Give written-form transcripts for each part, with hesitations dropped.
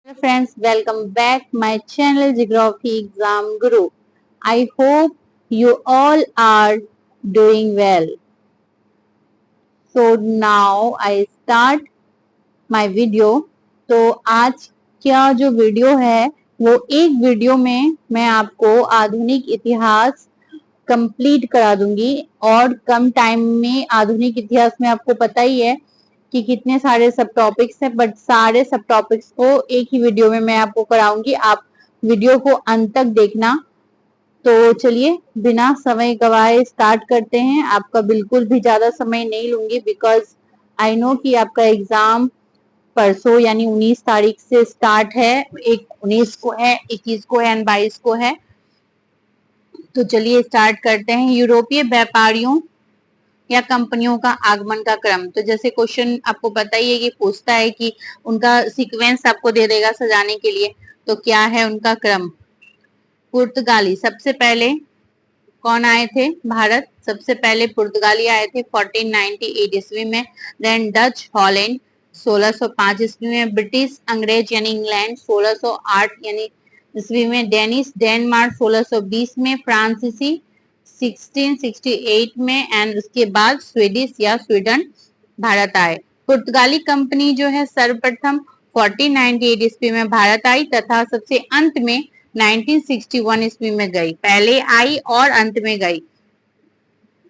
Friends, welcome back my channel Geography Exam Guru. I hope you all are doing well. So now I start my video. तो आज क्या जो video है वो एक video में मैं आपको आधुनिक इतिहास कंप्लीट करा दूंगी और कम टाइम में आधुनिक इतिहास में आपको पता ही है कि कितने सारे सब टॉपिक्स हैं, बट सारे सब टॉपिक्स को एक ही वीडियो में मैं आपको कराऊंगी। आप वीडियो को अंत तक देखना। तो चलिए बिना समय गवाए स्टार्ट करते हैं। आपका बिल्कुल भी ज्यादा समय नहीं लूंगी बिकॉज आई नो कि आपका एग्जाम परसों यानी 19 तारीख से स्टार्ट है। एक 19 को है, 21 को है एंड 22 को है। तो चलिए स्टार्ट करते हैं। यूरोपीय व्यापारियों या कंपनियों का आगमन का क्रम। तो जैसे क्वेश्चन आपको पता ही है कि पूछता है कि उनका सीक्वेंस आपको दे देगा सजाने के लिए, तो क्या है उनका क्रम। पुर्तगाली सबसे पहले कौन आए थे भारत? सबसे पहले पुर्तगाली आए थे 1498 ईस्वी में। देन डच हॉलैंड 1605 ईस्वी में। ब्रिटिश अंग्रेज यानी इंग्लैंड 1608 यानी ईस्वी में। डेनिश डेनमार्क 1620 में। फ्रांसीसी 1668 में एंड उसके बाद स्वीडिश या स्वीडन भारत आए। पुर्तगाली कंपनी जो है सर्वप्रथम 1498 ईस्वी में भारत आई तथा सबसे अंत में 1961 ईस्वी में गई। पहले आई और अंत में गई।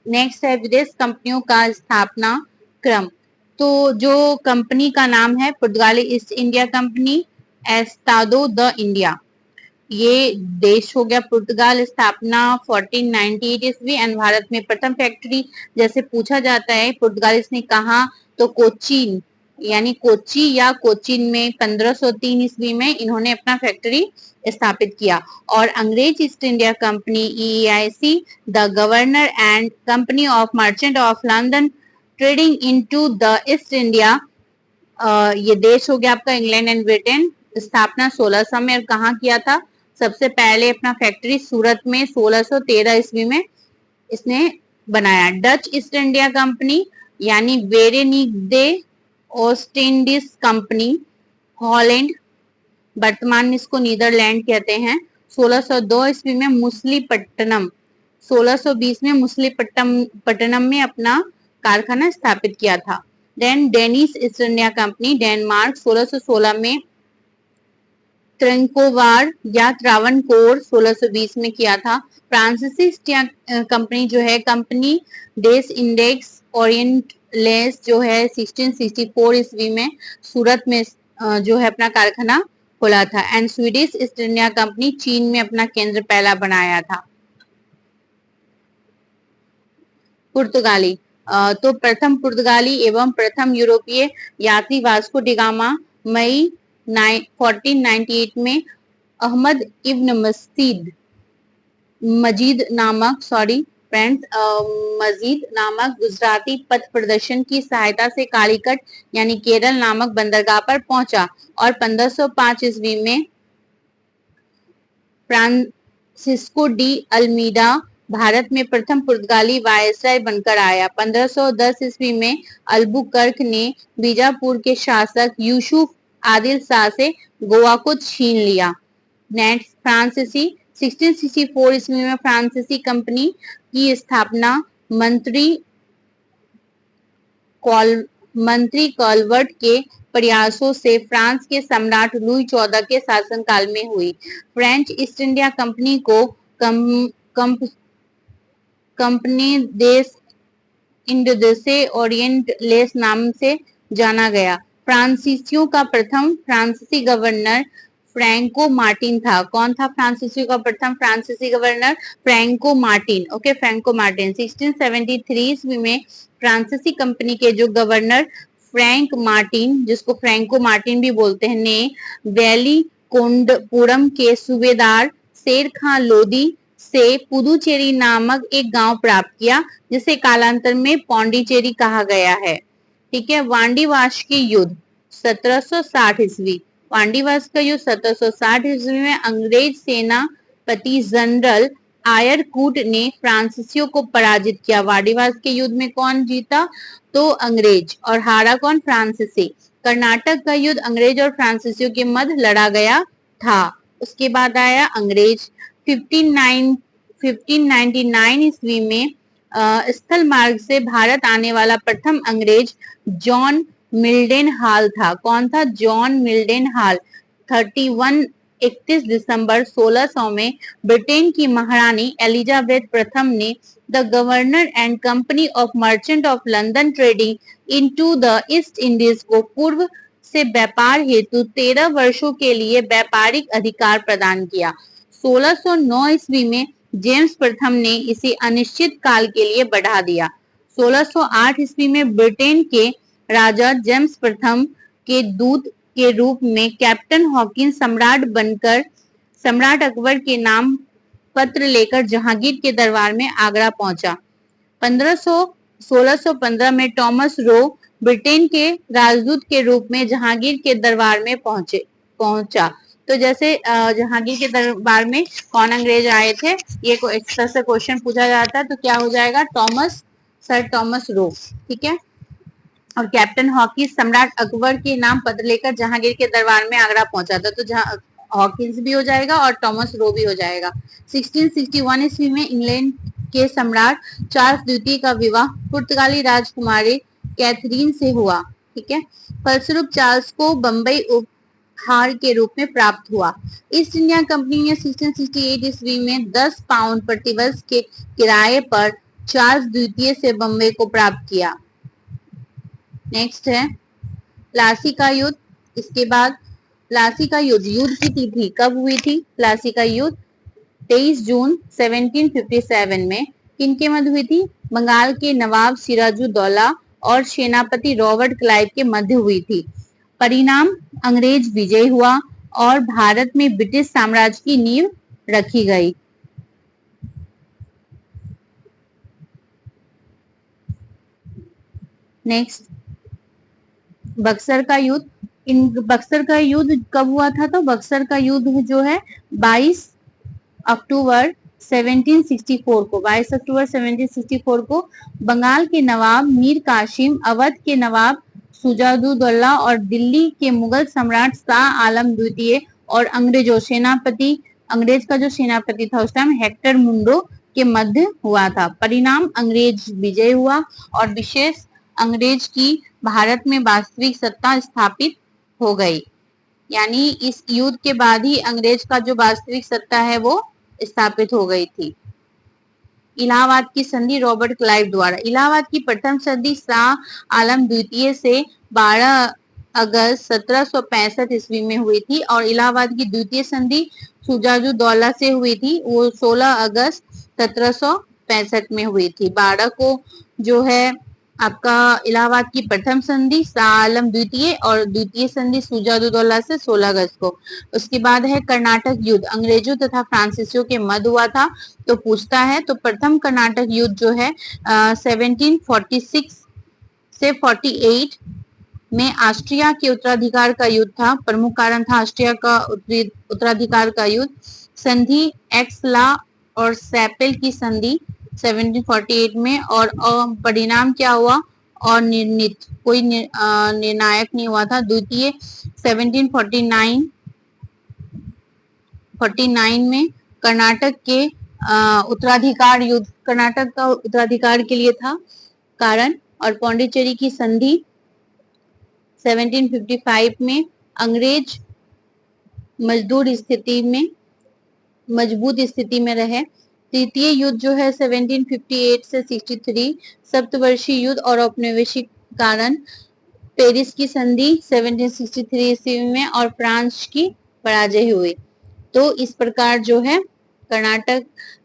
नेक्स्ट है विदेश कंपनियों का स्थापना क्रम। तो जो कंपनी का नाम है पुर्तगाली East India Company, Estado da India, ये देश हो गया पुर्तगाल। स्थापना 1498 ईस्वी एंड भारत में प्रथम फैक्ट्री जैसे पूछा जाता है पुर्तगालिस ने कहा तो कोचीन यानी कोची या कोचीन में 1503 ईस्वी में इन्होंने अपना फैक्ट्री स्थापित किया। और अंग्रेज east India company EEIC, the governor and company of merchant of London trading into the east India, ये देश हो गया आपका इंग्लैंड एंड ब्रिटेन। स्थापना 1600 में और कहाँ किया था? सबसे पहले अपना फैक्ट्री सूरत में 1613 ईस्वी में इसने बनाया। डच ईस्ट इंडिया कंपनी यानी वेरेनिगदे ओस्टिंडिस कंपनी, हॉलैंड, वर्तमान में इसको नीदरलैंड कहते हैं, 1602 ईस्वी में। मुसलीपट्टनम 1620 में मुसलीपट्टनम में अपना कारखाना स्थापित किया था। Then Danish East India Company Denmark 1616 में। त्रंकोवार या त्रावणकोर 1620 में किया था। फ्रांसीसी ईस्ट इंडिया कंपनी जो है कंपनी डेस इंडेक्स ओरिएंटलेस जो है 1664 ईस्वी में सूरत में जो है अपना कारखाना खोला था। And Swedish east India company चीन में अपना केंद्र पहला बनाया था। पुर्तगाली तो प्रथम पुर्तगाली एवं प्रथम यूरोपीय यात्री वास्को डिगामा मई 1498 में अहमद इब्न मजीद नामक गुजराती पथ प्रदर्शन की सहायता से कालीकट यानी केरल नामक बंदरगाह पर पहुंचा और 1505 ईस्वी में फ्रांसिस्को डी अल्मीडा भारत में प्रथम पुर्तगाली वायसराय बनकर आया। 1510 ईस्वी में अल्बुकर्क ने बीजापुर के शासक यूसुफ आदिल शाह से गोवा को छीन लिया। नेक्स्ट फ्रांसीसी 1664 ईस्वी में फ्रांसीसी कंपनी की स्थापना मंत्री कॉलवर्ट के प्रयासों से फ्रांस के सम्राट लुई 14 के शासनकाल में हुई। फ्रेंच ईस्ट इंडिया कंपनी को कंपनी देश इंडोदेशे ओरिएंटलेस नाम से जाना गया। फ्रांसीसियों का प्रथम फ्रांसीसी गवर्नर फ्रैंको मार्टिन था। कौन था फ्रांसीसियों का प्रथम फ्रांसीसी governor? Franco Martin. Okay, Franco Martin 1673 ईस्वी में फ्रांसीसी कंपनी के जो गवर्नर फ्रैंक मार्टिन, जिसको फ्रैंको मार्टिन भी बोलते हैं, ने वैली कोंडपुरम के सूबेदार शेर खां लोदी से पुदुचेरी नामक एक गांव प्राप्त किया जिसे कालांतर में पौंडीचेरी कहा गया है। ठीक है। वांडीवाश के युद्ध 1760 ईस्वी, वांडीवास का युद्ध 1760 ईस्वी में अंग्रेज सेनापति जनरल आयरकूट ने फ्रांसीसियों को पराजित किया। वांडीवास के युद्ध में कौन जीता? तो अंग्रेज। और हारा कौन? फ्रांसीसी। कर्नाटक का युद्ध अंग्रेज और फ्रांसीसियों के मध्य लड़ा गया था। उसके बाद आया अंग्रेज। 1599 ईस्वी में स्थल मार्ग से भारत आने वाला प्रथम अंग्रेज जॉन मिल्डेन हाल था। कौन था? जॉन मिल्डेन हाल। 31 दिसंबर 1600 में ब्रिटेन की महारानी एलिजाबेथ प्रथम ने the governor and company of merchant of London trading into the east Indies को पूर्व से व्यापार हेतु 13 वर्षों के लिए व्यापारिक अधिकार प्रदान किया। 1609 ईस्वी में जेम्स प्रथम ने इसे अनिश्चित काल के लिए बढ़ा दिया। 1608 ईस्वी में ब्रिटेन के राजा जेम्स प्रथम के दूत के रूप में कैप्टन हॉकिंस सम्राट अकबर के नाम पत्र लेकर जहांगीर के दरबार में आगरा पहुंचा। 1615 में टॉमस रो ब्रिटेन के राजदूत के रूप में जहांगीर के दरबार में पहुंचा। तो जैसे जहांगीर के दरबार में कौन अंग्रेज आए थे, ये इस तरह से क्वेश्चन पूछा जाता है, तो क्या हो जाएगा? Sir Thomas Roe. ठीक है। और कैप्टन हॉकिंस सम्राट अकबर के नाम पत्र लेकर जहांगीर के दरबार में आगरा पहुंचा था, तो हॉकिंस भी हो जाएगा और टॉमस रो भी हो जाएगा। 1661 ईस्वी में इंग्लैंड के सम्राट चार्ल्स द्वितीय का विवाह पुर्तगाली राजकुमारी कैथरीन से हुआ। ठीक है। फलस्वरूप चार्ल्स को बंबई उपहार के रूप में प्राप्त हुआ। ईस्ट इंडिया कंपनी ने 1668 ईस्वी में 10 पाउंड प्रतिवर्ष के किराए पर चार्ल्स द्वितीय से बंबई को प्राप्त किया। नेक्स्ट है प्लासी का युद्ध। इसके बाद प्लासी का युद्ध की तिथि कब हुई थी? प्लासी का युद्ध 23 जून 1757 में किनके मध्य हुई थी? बंगाल के नवाब सिराजुद्दौला और सेनापति रॉबर्ट क्लाइव के मध्य हुई थी। परिणाम अंग्रेज विजय हुआ और भारत में ब्रिटिश साम्राज्य की नींव रखी गई। नेक्स्ट बक्सर का युद्ध। बक्सर का युद्ध कब हुआ था? तो बक्सर का युद्ध जो है 22 अक्टूबर 1764 को बंगाल के नवाब मीर कासिम, अवध के नवाब सुजाउद्दौला और दिल्ली के मुगल सम्राट शाह आलम द्वितीय और अंग्रेज का जो सेनापति था उस टाइम हेक्टर मुंडो के मध्य हुआ था। परिणाम अंग्रेज विजय हुआ और विशेष अंग्रेज की भारत में वास्तविक सत्ता स्थापित हो गई। यानी इस युद्ध के बाद ही अंग्रेज का जो वास्तविक सत्ता है वो स्थापित हो गई थी। इलाहाबाद की संधि रॉबर्ट क्लाइव द्वारा। इलाहाबाद की प्रथम संधि शाह आलम द्वितीय से 12 अगस्त 1765 ईस्वी में हुई थी और इलाहाबाद की द्वितीय संधि सुजाउद्दौला से हुई थी, वो 16 अगस्त 1765 में हुई थी। 12 को जो है आपका इलाहाबाद की प्रथम संधि शाह आलम द्वितीय और द्वितीय संधि सुजाउद्दौला से 16 अगस्त को। उसके बाद है कर्नाटक युद्ध। अंग्रेजों तथा फ्रांसीसियों के मध्य हुआ था। तो पूछता है, तो प्रथम कर्नाटक युद्ध जो है 1746 से 48 में ऑस्ट्रिया के उत्तराधिकार का युद्ध था। प्रमुख कारण था ऑस्ट्रिया का उत्तराधिकार का युद्ध। संधि एक्सला और सैपेल की संधि 1748 में और परिणाम क्या हुआ? और निर्णित, कोई निर्णायक नहीं हुआ था। द्वितीय 1749 में कर्नाटक के उत्तराधिकार युद्ध, कर्नाटक का उत्तराधिकार के लिए था कारण। और पौंडीचेरी की संधि 1755 में अंग्रेज मजबूत स्थिति में रहे। तृतीय युद्ध जो है 1758 से 63 सप्तवर्षीय युद्ध और औपनिवेशिक कारण। पेरिस की संधि 1763 ईस्वी में और फ्रांस की पराजय हुई। तो इस प्रकार जो है कर्नाटक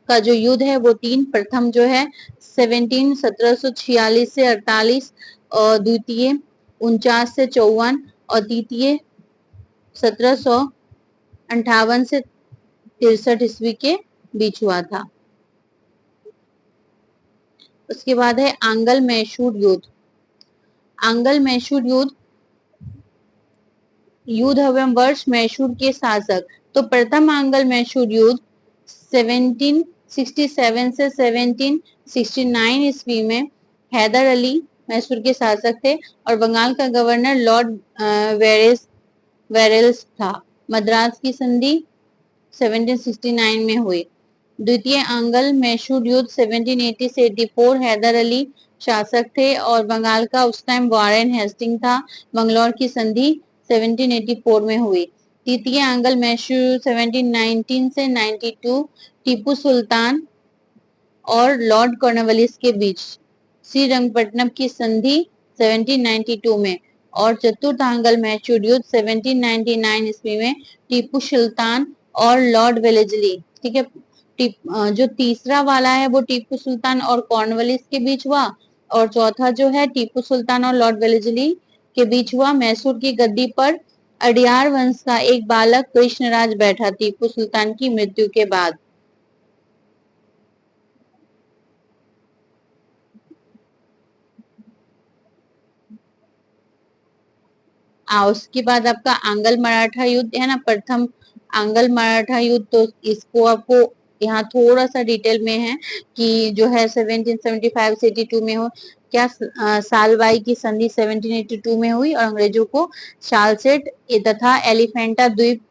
का जो युद्ध है वो 3, प्रथम जो है 1746 से 48 और द्वितीय 49 से 54 और तृतीय 1758 से 63 ईस्वी के बीच हुआ था। उसके बाद है आंगल मैसूर युद्ध। आंगल मैसूर युद्ध एवं वर्ष मैसूर के शासक। तो प्रथम आंगल मैसूर युद्ध 1767 से 1769 ईस्वी में हैदर अली मैसूर के शासक थे, और बंगाल का गवर्नर लॉर्ड वेरेल्स था। मद्रास की संधि 1769 में हुई। द्वितीय आंग्ल मैसूर युद्ध 1780 से 84, हैदर अली शासक थे और बंगाल का उस टाइम वॉरेन हेस्टिंग था। मंगलौर की संधि 1784 में हुई। तृतीय आंग्ल मैसूर 1719 से 92, टीपू सुल्तान और लॉर्ड कॉर्नवालिस के बीच। श्रीरंगपट्टनम की संधि 1792 में। और चतुर्थ आंग्ल मैसूर युद्ध 1799 ईस्वी में टीपू सुल्तान और लॉर्ड वेलेस्ली, ठीक है। जो तीसरा वाला है वो टीपू सुल्तान और कॉर्नवालिस के बीच हुआ, और चौथा जो है टीपू सुल्तान और लॉर्ड वेलेस्ली के बीच हुआ। मैसूर की गद्दी पर अडियार वंश का एक बालक कृष्णराज बैठा टीपू सुल्तान की मृत्यु के बाद। उसके बाद आपका आंग्ल मराठा युद्ध है ना, प्रथम आंग्ल मराठा युद्ध। तो इसको आपको यहाँ थोड़ा सा डिटेल में है कि जो है 1775 से 82 में हो क्या। सालबाई की संधि 1782 में हुई और अंग्रेजों को शालसेट तथा एलिफेंटा द्वीप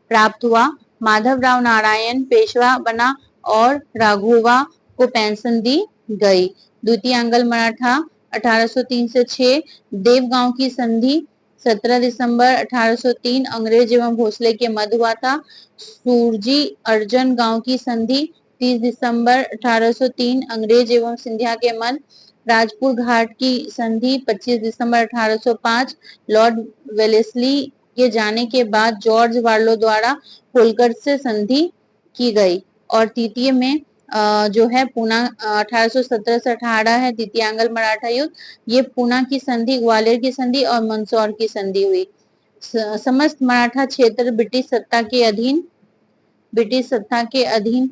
प्राप्त हुआ। माधवराव नारायण पेशवा बना और राघोवा को पेंशन दी गई। द्वितीय आंग्ल मराठा 1803 से 6, देवगांव की संधि 17 दिसंबर 1803 अंग्रेज एवं भोसले के मध्य हुआ था। सूरजी अर्जन गांव की संधि 30 दिसंबर 1803 अंग्रेज एवं सिंधिया के मध्य। राजपुर घाट की संधि 25 दिसंबर 1805 लॉर्ड वेलेस्ली के जाने के बाद जॉर्ज वार्लो द्वारा होलकर से संधि की गई। और तृतीय में जो है पूना 1817 से 18 है तृतीय आंग्ल मराठा युद्ध। ये पूना की संधि, ग्वालियर की संधि और मंदसौर की संधि हुई। समस्त मराठा क्षेत्र ब्रिटिश सत्ता के अधीन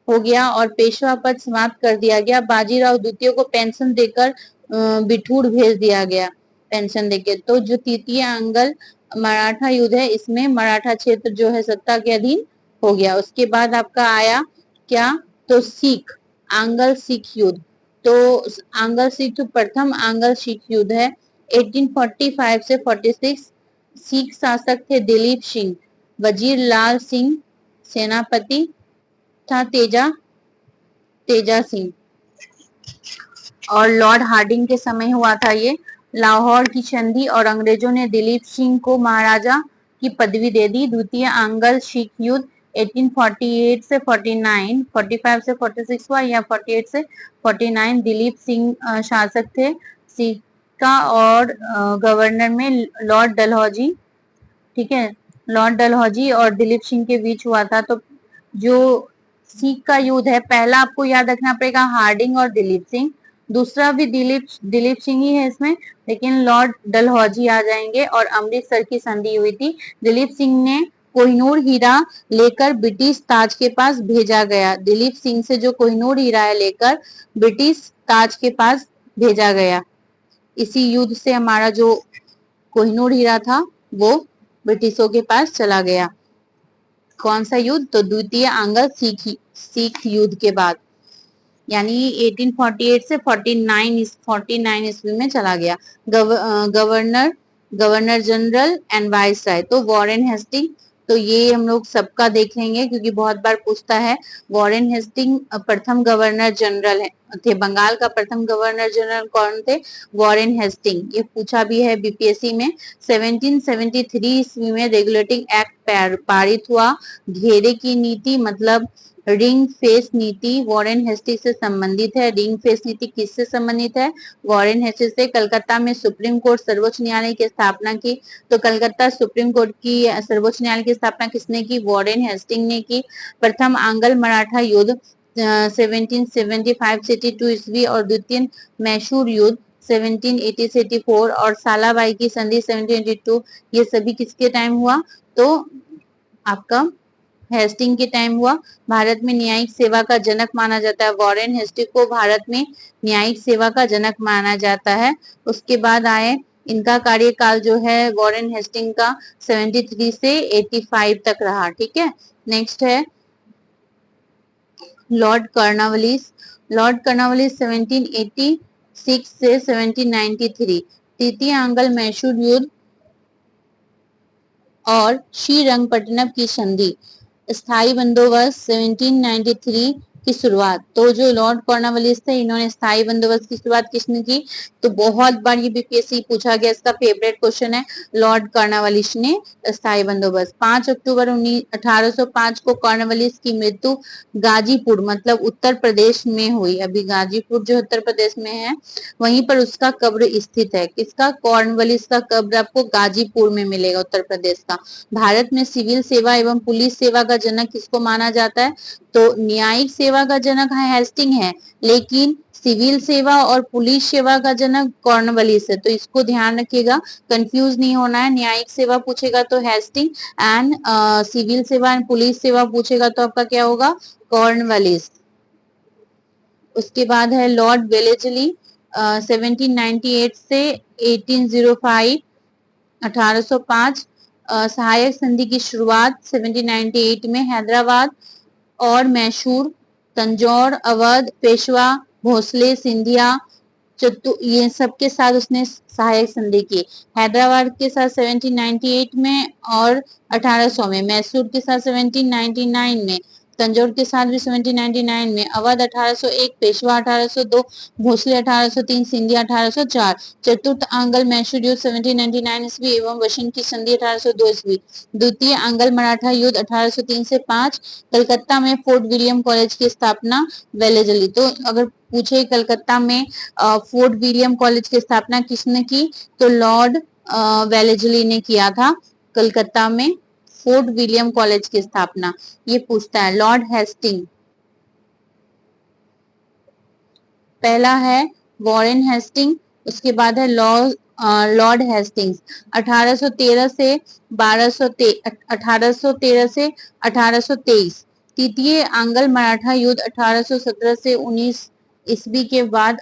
हो गया और पेशवा पद समाप्त कर दिया गया। बाजीराव द्वितीय को पेंशन देकर बिठूर भेज दिया गया, पेंशन देकर। तो जो तृतीय आंग्ल मराठा युद्ध है इसमें मराठा क्षेत्र जो है सत्ता के अधीन हो गया। उसके बाद आपका आया क्या, तो सिख आंग्ल सिख युद्ध। तो आंग्ल सिख तो प्रथम आंग्ल सिख युद्ध है 1845 से 46। सिख शासक थे दिलीप सिंह, वजीर लाल सिंह सेनापति था तेजा सिंह, और लॉर्ड हार्डिंग के समय हुआ था ये। लाहौर की संधि और अंग्रेजों ने दिलीप सिंह को महाराजा की पदवी दे दी। द्वितीय आंग्ल सिख युद्ध 1848 से 49, 45 से 46 हुआ या 48 से 49। दिलीप सिंह शासक थे सिख का, और गवर्नर में लॉर्ड डलहौजी, ठीक है। लॉर्ड डलहौजी और दिलीप सिंह के बीच हुआ था। तो जो सिख का युद्ध है, पहला आपको याद रखना पड़ेगा हार्डिंग और दिलीप सिंह, दूसरा भी दिलीप सिंह ही है इसमें, लेकिन लॉर्ड डलहौजी आ जाएंगे। और अमृतसर की संधि हुई थी। दिलीप सिंह ने कोहिनूर हीरा लेकर ब्रिटिश ताज के पास भेजा गया। दिलीप सिंह से जो कोहिनूर हीरा है लेकर ब्रिटिश ताज के पास भेजा गया। इसी युद्ध से हमारा जो कोहिनूर हीरा था वो ब्रिटिशों के पास चला गया। कौन सा युद्ध, तो द्वितीय आंग्ल सिख युद्ध के बाद, यानी 1848 से 49 ईस्वी में चला गया। गवर्नर जनरल एंड वाइसराय, तो वॉरेन हेस्टिंग। तो ये हम लोग सबका देख लेंगे क्योंकि बहुत बार पूछता है। वॉरेन हेस्टिंग प्रथम गवर्नर जनरल थे। बंगाल का प्रथम गवर्नर जनरल कौन थे, वॉरेन हेस्टिंग। ये पूछा भी है बीपीएससी में। 1773 ईस्वी में रेगुलेटिंग एक्ट पारित हुआ। घेरे की नीति मतलब रिंग फेस नीति वॉरेन हेस्टिंग से संबंधित है। रिंग फेस नीति किससे संबंधित है, वॉरेन हेस्टिंग से। कलकत्ता में सुप्रीम कोर्ट सर्वोच्च न्यायालय की स्थापना की। तो कलकत्ता सुप्रीम कोर्ट की सर्वोच्च न्यायालय की स्थापना किसने की, वॉरेन हेस्टिंग ने की। प्रथम आंग्ल मराठा युद्ध 1775 से 82 ईस्वी और द्वितीय मैसूर युद्ध 1780 से 84 और सालाबाई की संधि 1782, ये सभी किसके टाइम हुआ, तो आपका हेस्टिंग के टाइम हुआ। भारत में न्यायिक सेवा का जनक माना जाता है। वॉरेन हेस्टिंग को भारत में न्यायिक सेवा का जनक माना जाता है। उसके बाद आए इनका कार्यकाल जो है वॉरेन हेस्टिंग का 73 से 85 तक रहा, ठीक है। नेक्स्ट है लॉर्ड कर्नवालिस। लॉर्ड कर्नवालिस 1780 से 1793। तृतीय आंग्ल मैसूर युद्ध और श्रीरंगपट्टनम की संधि। स्थायी बंदोबस्त 1793 की शुरुआत। तो जो लॉर्ड कॉर्नवालिस थे, इन्होंने स्थायी बंदोबस्त की शुरुआत किसने की? तो बहुत बार ये बीपीएससी पूछा गया, इसका फेवरेट क्वेश्चन है। लॉर्ड कॉर्नवालिस ने स्थायी बंदोबस्त 5 अक्टूबर 1805 को कॉर्नवालिस की मृत्यु गाजीपुर मतलब उत्तर प्रदेश में हुई। अभी गाजीपुर जो उत्तर प्रदेश में है वहीं पर उसका कब्र स्थित है। किसका? कॉर्नवालिस का कब्र आपको गाजीपुर में मिलेगा, उत्तर प्रदेश का। भारत में सिविल सेवा एवं पुलिस सेवा का जनक किसको माना जाता है? तो न्यायिक सेवा का जनक हेस्टिंग है, लेकिन सिविल सेवा और पुलिस सेवा का जनक कॉर्नवालिस है। तो इसको ध्यान रखिएगा, कंफ्यूज नहीं होना है। न्यायिक सेवा पूछेगा तो हेस्टिंग एंड सिविल सेवा एंड पुलिस सेवा पूछेगा तो आपका क्या होगा? कॉर्नवालिस। उसके बाद है लॉर्ड वेलेस्ली 1798 से 1805 1805। सहायक संधि की शुरुआत 1798 में हैदराबाद और मैसूर, तंजौर, अवध, पेशवा, भोसले, सिंधिया, ये सबके साथ उसने सहायक संधि की। हैदराबाद के साथ 1798 में और 1800 में, मैसूर के साथ 1799 में, तंजौर के साथ भी 1799 में, अवध 1801, पेशवा 1802, भोसले 1803, सिंधिया 1804। चतुर्थ आंग्ल मैसूर युद्ध 1799 ईस्वी एवं वशिष्ठ की संधि 1802 ईस्वी। द्वितीय आंग्ल मराठा युद्ध 1803 से 5। कलकत्ता में फोर्ट विलियम कॉलेज की स्थापना वेलेस्ली। तो अगर पूछे कलकत्ता में फोर्ट विलियम कॉलेज की स्थापना किसने की? तो लॉर्ड वेलेस्ली ने किया था कलकत्ता में फोर्ट विलियम कॉलेज की स्थापना। ये पूछता है। लॉर्ड हेस्टिंग, पहला है वॉरेन हेस्टिंग, उसके बाद है लॉर्ड हेस्टिंग्स। 1813 से 1813 से 1823। तृतीय आंग्ल मराठा युद्ध 1817 से 19 ईस्वी के बाद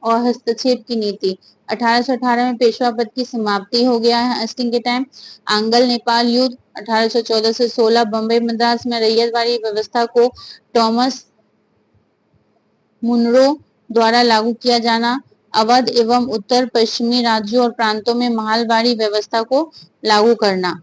और हस्तक्षेप की नीति। 1818 में पेशवा पद की समाप्ति हो गया है हेस्टिंग के टाइम। आंग्ल नेपाल युद्ध 1814 से 16। बम्बई मद्रास में रैयतवाड़ी व्यवस्था को टॉमस मुनरो द्वारा लागू किया जाना। अवध एवं उत्तर पश्चिमी राज्यों और प्रांतों में महलवाड़ी व्यवस्था को लागू करना।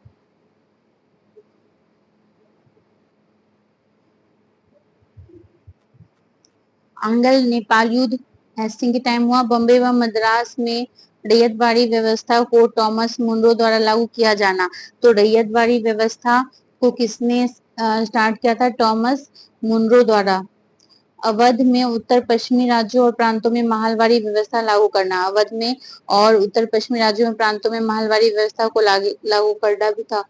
आंग्ल नेपाल युद्ध हेस्टिंग के टाइम हुआ। बम्बई व मद्रास में रैयतवाड़ी व्यवस्था को टॉमस मुनरो द्वारा लागू किया जाना। तो रैयतवाड़ी व्यवस्था को किसने स्टार्ट किया था? टॉमस मुनरो द्वारा। अवध में उत्तर पश्चिमी राज्यों और प्रांतों में महलवाड़ी व्यवस्था लागू करना। अवध में और उत्तर पश्चिमी राज्यों में प्रांतों में महलवाड़ी व्यवस्था को लागू करना भी था।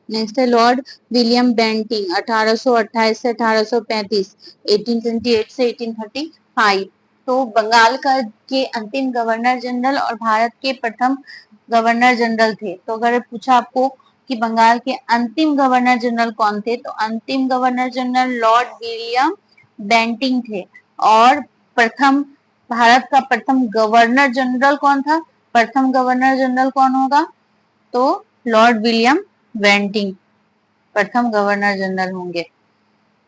नेक्स्ट है लॉर्ड विलियम बेंटिंग 1828 से 1835, 1828 से 1835। तो बंगाल का के अंतिम गवर्नर जनरल और भारत के प्रथम गवर्नर जनरल थे। तो अगर पूछा आपको कि बंगाल के अंतिम गवर्नर जनरल कौन थे, तो अंतिम governor general Lord William Bentinck थे। और प्रथम भारत का प्रथम गवर्नर जनरल कौन था? प्रथम गवर्नर जनरल कौन होगा? तो लॉर्ड विलियम बेंटिंग प्रथम गवर्नर जनरल होंगे।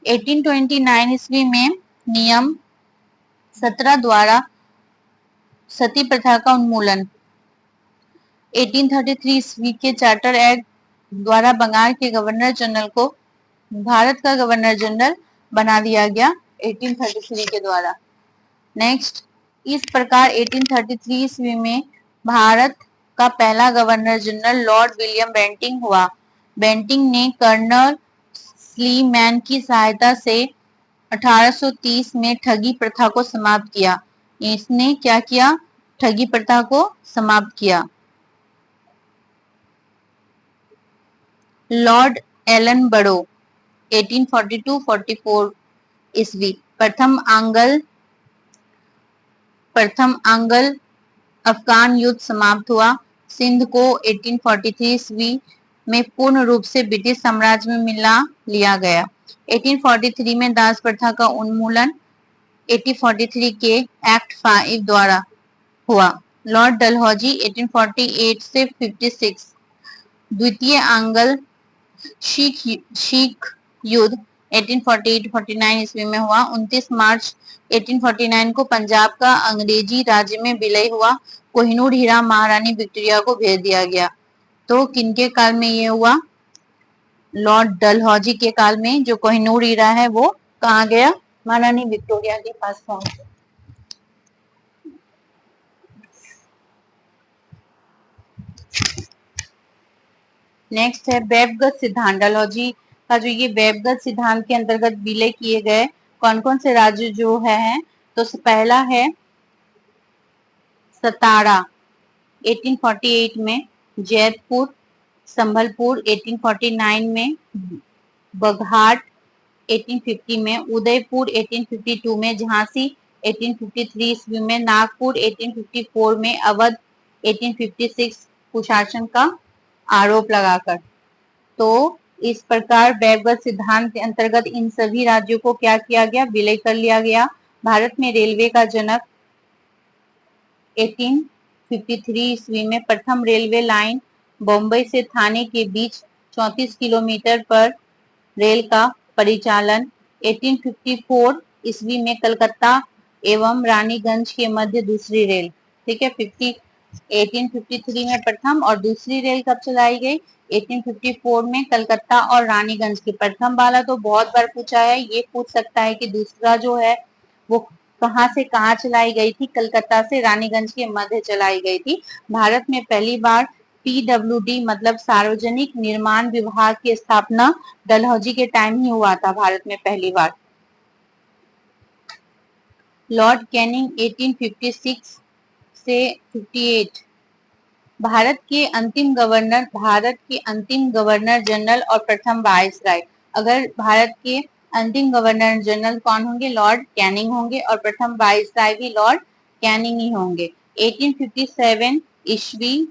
1829 ईस्वी में नियम 17 द्वारा सती प्रथा का उन्मूलन। 1833 ईस्वी के चार्टर एक्ट द्वारा बंगाल के गवर्नर जनरल को भारत का गवर्नर जनरल बना दिया गया 1833 के द्वारा। नेक्स्ट, इस प्रकार 1833 ईस्वी में भारत का पहला governor general Lord William Bentinck हुआ। बेंटिंग ने कर्नल स्लीमैन की सहायता से 1830 में ठगी प्रथा को समाप्त किया। इसने क्या किया? ठगी प्रथा को समाप्त किया। लॉर्ड एलन बड़ो 1842-44 ईस्वी। प्रथम आंग्ल अफगान युद्ध समाप्त हुआ। सिंध को 1843 ईस्वी में पूर्ण रूप से ब्रिटिश साम्राज्य में मिला लिया गया। 1843 में दास प्रथा का उन्मूलन 1843 के एक्ट 5 द्वारा हुआ। लॉर्ड डलहौजी 1848 से 56। द्वितीय आंग्ल शीख युद्ध 1848-49 ईस्वी में हुआ। 29 मार्च 1849 को पंजाब का अंग्रेजी राज्य में विलय हुआ। कोहिनूर हीरा महारानी विक्टोरिया को भेज दिया गया। तो किनके काल में ये हुआ? लॉर्ड डलहौजी के काल में जो कोहिनूर हीरा है वो कहाँ गया? महारानी विक्टोरिया के पास पहुंच गया। नेक्स्ट है वेबगत सिद्धांत। डलहौजी का जो ये वेबगत सिद्धांत के अंतर्गत विलय किए गए कौन कौन से राज्य जो है, तो पहला है सतारा 1848 में, जैतपुर, संभलपुर 1849 में, बघाट 1850 में, उदयपुर 1852 में, झांसी 1853 ईस्वी में, नागपुर 1854 में, अवध 1856 कुशासन का आरोप लगाकर। तो इस प्रकार वेबगत सिद्धांत के अंतर्गत इन सभी राज्यों को क्या किया गया? विलय कर लिया गया। भारत में रेलवे का जनक 1853 ईस्वी में प्रथम रेलवे लाइन बॉम्बे से थाने के बीच 34 किलोमीटर पर रेल का परिचालन। 1854 ईस्वी में कलकत्ता एवं रानीगंज के मध्य दूसरी रेल, ठीक है। 1853 में प्रथम और दूसरी रेल कब चलाई गई? 1854 में कलकत्ता और रानीगंज की। प्रथम वाला तो बहुत बार पूछा है, ये पूछ सकता है कि दूसरा जो है वो कहाँ से कहाँ चलाई गई थी? कलकत्ता से रानीगंज के मध्य चलाई गई थी। भारत में पहली बार PWD मतलब सार्वजनिक निर्माण विभाग की स्थापना डलहौजी के टाइम ही हुआ था भारत में पहली बार। लॉर्ड कैनिंग 1856 से 58 भारत के अंतिम गवर्नर जनरल और प्रथम वायसराय। अगर भारत के अंतिम गवर्नर जनरल कौन होंगे? लॉर्ड कैनिंग होंगे और प्रथम वायसराय भी लॉर्ड कैनिंग ही होंगे। 1857 ईस्वी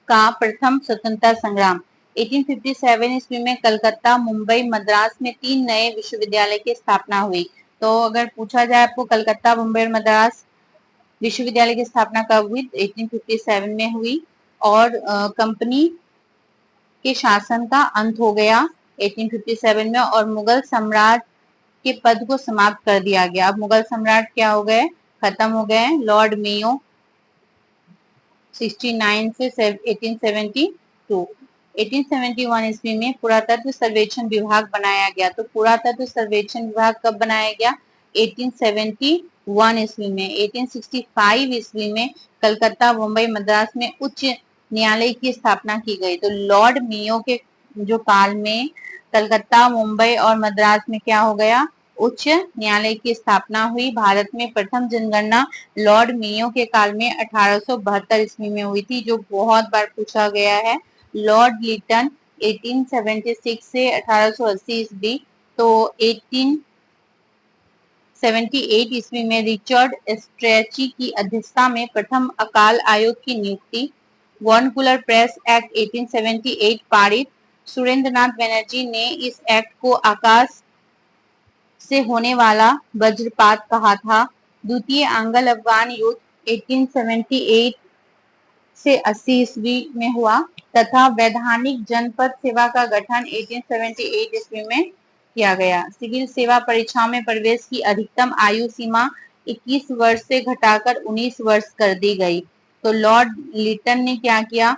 का प्रथम स्वतंत्रता संग्राम। 1857 ईस्वी में कलकत्ता, मुंबई, मद्रास में 3 नए विश्वविद्यालय की स्थापना हुई। तो अगर पूछा जाए आपको कलकत्ता, मुंबई और मद्रास विश्वविद्यालय की स्थापना कब हुई? 1857 में हुई। और कंपनी के शासन का अंत हो गया 1857 में और मुगल सम्राट के पद को समाप्त कर दिया गया। अब मुगल सम्राट क्या हो गए? खत्म हो गए। लॉर्ड मेयो 69 से 1872। 1871 ईस्वी में पुरातत्व सर्वेक्षण विभाग बनाया गया। तो पुरातत्व सर्वेक्षण विभाग कब बनाया गया? 1871 ईस्वी में। 1865 ईस्वी में कलकत्ता, मुंबई, मद्रास में उच्च न्यायालय की स्थापना की गई। तो लॉर्ड मेयो के जो काल में कलकत्ता, मुंबई और मद्रास में क्या हो गया? उच्च न्यायालय की स्थापना हुई। भारत में प्रथम जनगणना लॉर्ड मेयो के काल में 1872 ईस्वी में हुई थी, जो बहुत बार पूछा गया है। लॉर्ड लिटन 1876 से 1880 ईस्वी। तो 1878 ईस्वी में रिचर्ड स्ट्रेची की अध्यक्षता में प्रथम अकाल आयोग की नियुक्ति। वर्नकुलर प्रेस एक्ट 1878 पारित। सुरेंद्रनाथ बनर्जी ने इस एक्ट को आकाश से होने वाला वज्रपात कहा था। द्वितीय आंग्ल अफगान युद्ध 1878 से 80 ईस्वी में हुआ तथा वैधानिक जनपद सेवा का गठन 1878 ईस्वी में किया गया। सिविल सेवा परीक्षाओं में प्रवेश की अधिकतम आयु सीमा 21 वर्ष से घटाकर 19 वर्ष कर दी गई। तो लॉर्ड लिटन ने क्या किया?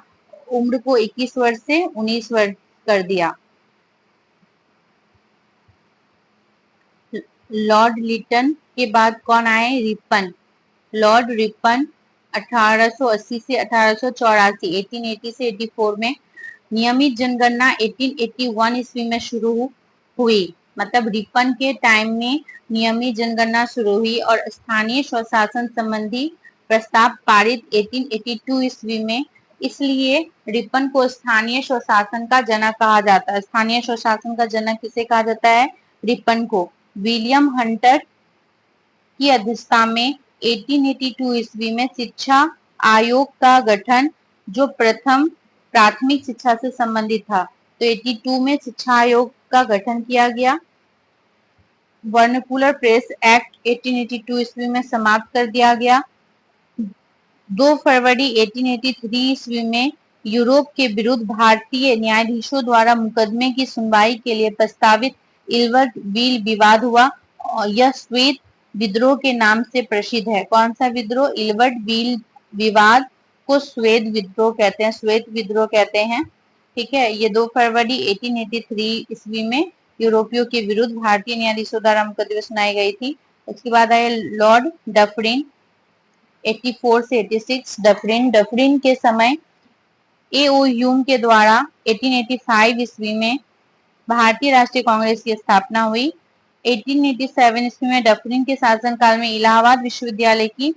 उम्र को 21 वर्ष से 19 वर्ष कर दिया। लॉर्ड लिटन के बाद कौन आए? रिपन। लॉर्ड रिपन 1880 से 1884, 1880 से 84 में। नियमित जनगणना 1881 ईस्वी में शुरू हुई। मतलब रिपन के टाइम में नियमित जनगणना शुरू हुई और स्थानीय स्वशासन संबंधी प्रस्ताव पारित 1882 ईस्वी में। इसलिए रिपन को स्थानीय स्वशासन का जनक कहा जाता है। स्थानीय स्वशासन का जनक किसे कहा जाता है? रिपन को। विलियम हंटर की अध्यक्षता में 1882 ईस्वी में शिक्षा आयोग का गठन, जो प्रथम प्राथमिक शिक्षा से संबंधित था। तो 82 में शिक्षा आयोग का गठन किया गया। वर्नकुलर प्रेस एक्ट 1882 ईस्वी में समाप्त कर दिया गया। 2 फरवरी 1883 ईस्वी में यूरोप के विरुद्ध भारतीय न्यायाधीशों द्वारा मुकदमे की सुनवाई के लिए प्रस्तावित इल्वर्ट व्हील विवाद हुआ और यह श्वेत विद्रोह के नाम से प्रसिद्ध है। कौन सा विद्रोह? इल्वर्ट व्हील विवाद को श्वेत विद्रोह कहते हैं, श्वेत विद्रोह कहते हैं। ठीक है, ये 2 फरवरी 1883 ईस्वी में यूरोपियों के विरुद्ध भारतीय न्यायाधीशों द्वारा मुकदमे सुनाई गई थी। उसके बाद आए लॉर्ड डफरिन 84 से 86। डफरिन के समय ए.ओ. ह्यूम के द्वारा 1885 ईस्वी में भारतीय राष्ट्रीय कांग्रेस की स्थापना हुई। 1887 ईस्वी में डफरिन के शासनकाल में इलाहाबाद विश्वविद्यालय की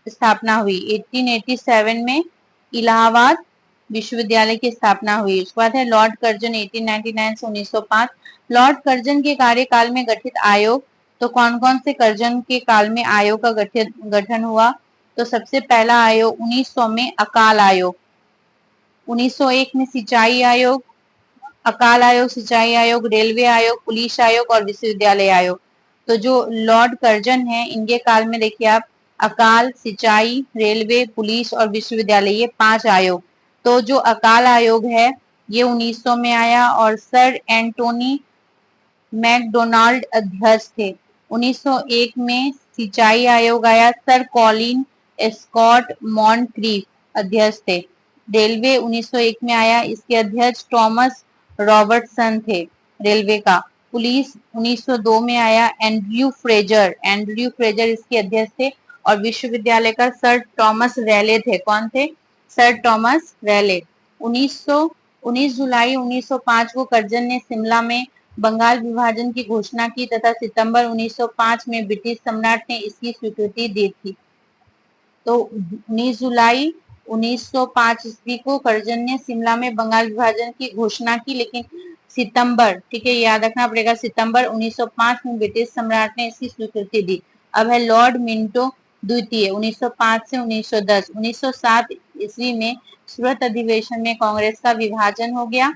स्थापना हुई। 1887 में इलाहाबाद विश्वविद्यालय की स्थापना हुई। उसके बाद है लॉर्ड कर्जन 1899 से 1905। लॉर्ड कर्जन के कार्यकाल में गठित आयोग, तो कौन कौन से कर्जन के काल में आयोग का गठन हुआ? तो सबसे पहला आयोग 1900 में अकाल आयोग, 1901 में सिंचाई आयोग, अकाल आयोग, सिंचाई आयोग, रेलवे आयोग, पुलिस आयोग और विश्वविद्यालय आयोग। तो जो लॉर्ड कर्जन है इनके काल में देखिए आप अकाल, सिंचाई, रेलवे, पुलिस और विश्वविद्यालय, ये 5 आयोग। तो जो अकाल आयोग है ये 1900 में आया और सर एंटोनी मैकडोनाल्ड अध्यक्ष थे। 1901 में सिंचाई आयोग आया, सर कॉलिन स्कॉट मॉन्टक्रीफ अध्यक्ष थे। रेलवे 1901 में आया, इसके अध्यक्ष थॉमस रॉबर्टसन थे रेलवे का। पुलिस 1902 में आया, एंड्रयू फ्रेजर इसके अध्यक्ष थे और विश्वविद्यालय का सर थॉमस रैले थे। कौन थे? Sir Thomas Raleigh. 19 जुलाई 1905 को कर्जन ने शिमला में बंगाल विभाजन की घोषणा की तथा सितंबर 1905 में ब्रिटिश सम्राट ने इसकी स्वीकृति दी थी। तो 19 जुलाई 1905 ईस्वी को कर्जन ने शिमला में बंगाल विभाजन की घोषणा की, लेकिन सितंबर, ठीक है याद रखना पड़ेगा, सितंबर 1905 में ब्रिटिश सम्राट ने इसकी स्वीकृति दी। अब है लॉर्ड मिंटो द्वितीय 1905 से 1910। 1907 ईस्वी में सूरत अधिवेशन में कांग्रेस का विभाजन हो गया।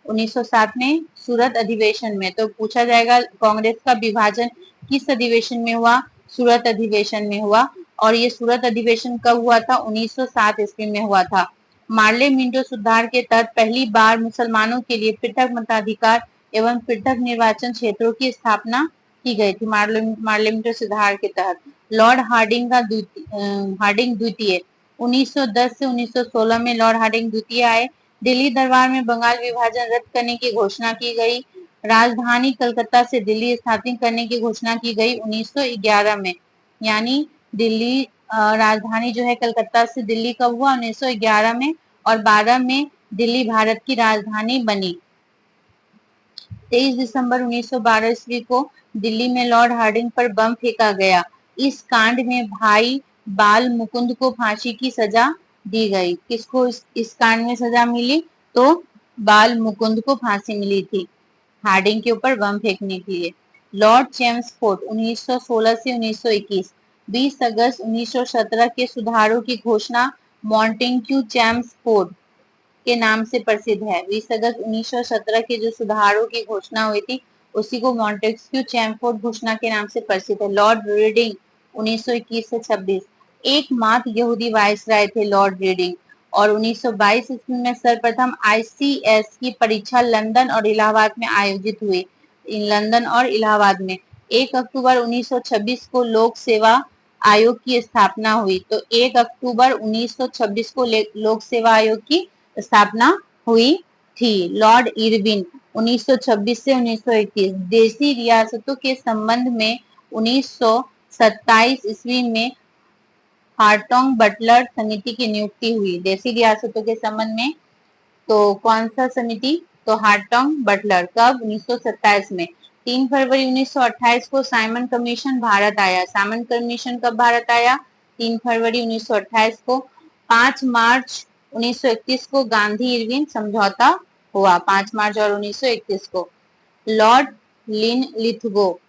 1907 में सूरत अधिवेशन में, तो पूछा जाएगा कांग्रेस का विभाजन किस अधिवेशन में हुआ? सूरत अधिवेशन में हुआ। और ये सूरत अधिवेशन कब हुआ था? 1907 ईस्वी में हुआ था। मार्ले मिंटो सुधार के तहत पहली बार मुसलमानों के लिए पृथक मताधिकार एवं पृथक निर्वाचन क्षेत्रों की स्थापना की गई थी। मार्ले मिंटो सुधार के तहत लॉर्ड हार्डिंग द्वितीय 1910 से 1916 में लॉर्ड हार्डिंग द्वितीय आए। दिल्ली दरबार में बंगाल विभाजन रद्द करने की घोषणा की गई। राजधानी कलकत्ता से दिल्ली स्थापित करने की घोषणा की गई 1911 में। यानी दिल्ली राजधानी जो है कलकत्ता से दिल्ली कब हुआ? 1911 में, और 12 में दिल्ली भारत की राजधानी बनी। 23 दिसंबर 1912 ईस्वी को दिल्ली में लॉर्ड हार्डिंग पर बम फेंका गया। इस कांड में भाई बाल मुकुंद को फांसी की सजा दी गई। किसको इस कांड में सजा मिली? तो बाल मुकुंद को फांसी मिली थी हार्डिंग के ऊपर बम फेंकने के लिए। लॉर्ड चेम्सफोर्ड 1916 से 1921। 20 अगस्त 1917 के सुधारों की घोषणा मॉन्टेग्यू चेम्सफोर्ड के नाम से प्रसिद्ध है। 20 अगस्त 1917 के जो सुधारों की घोषणा हुई थी उसी को मॉन्टेग्यू चेम्सफोर्ड घोषणा के नाम से प्रसिद्ध है। लॉर्ड रीडिंग 1921 से 26 एकमात्र यहूदी वायसराय थे लॉर्ड रीडिंग। और 1922 ईस्वी में सर्वप्रथम ICS की परीक्षा लंदन और इलाहाबाद में आयोजित हुई। लंदन और इलाहाबाद में 1 अक्टूबर 1926 को लोक सेवा आयोग की स्थापना हुई। तो 1 अक्टूबर 1926 को लोक सेवा आयोग की स्थापना हुई थी। लॉर्ड इरविन 1926 से 1931 देशी रियासतों के संबंध में 1927 ईस्वी में हार्टोंग बटलर समिति की नियुक्ति हुई। देशी रियासतों के संबंध में तो कौन सा समिति? तो हार्टोंग बटलर। कब? 1927 में। 3 फरवरी 1928 को साइमन कमीशन भारत आया। साइमन कमीशन कब भारत आया? 3 फरवरी 1928 को। 5 मार्च 1931 को गांधी इरविन समझौता हुआ। 5 मार्च और 1931 को। लॉर्ड लिथगो